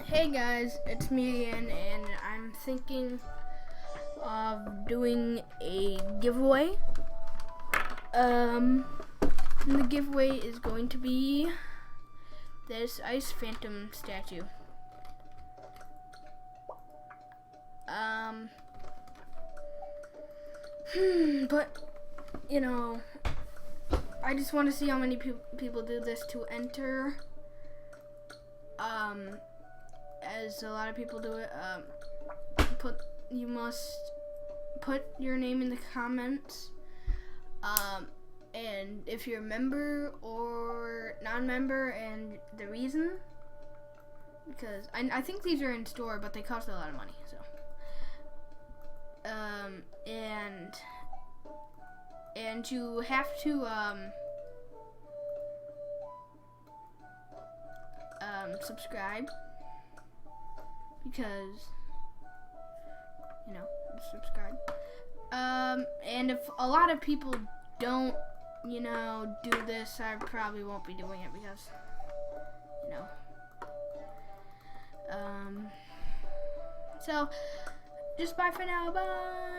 Hey guys, it's me again, and I'm thinking of doing a giveaway. And the giveaway is going to be this Ice Phantom statue. But you know, I just want to see how many people do this to enter. As a lot of people do it, you must put your name in the comments, and if you're a member or non-member and the reason, because I think these are in store, but they cost a lot of money, so and you have to subscribe, because subscribe. And if a lot of people don't do this, I probably won't be doing it, because so just bye for now. Bye.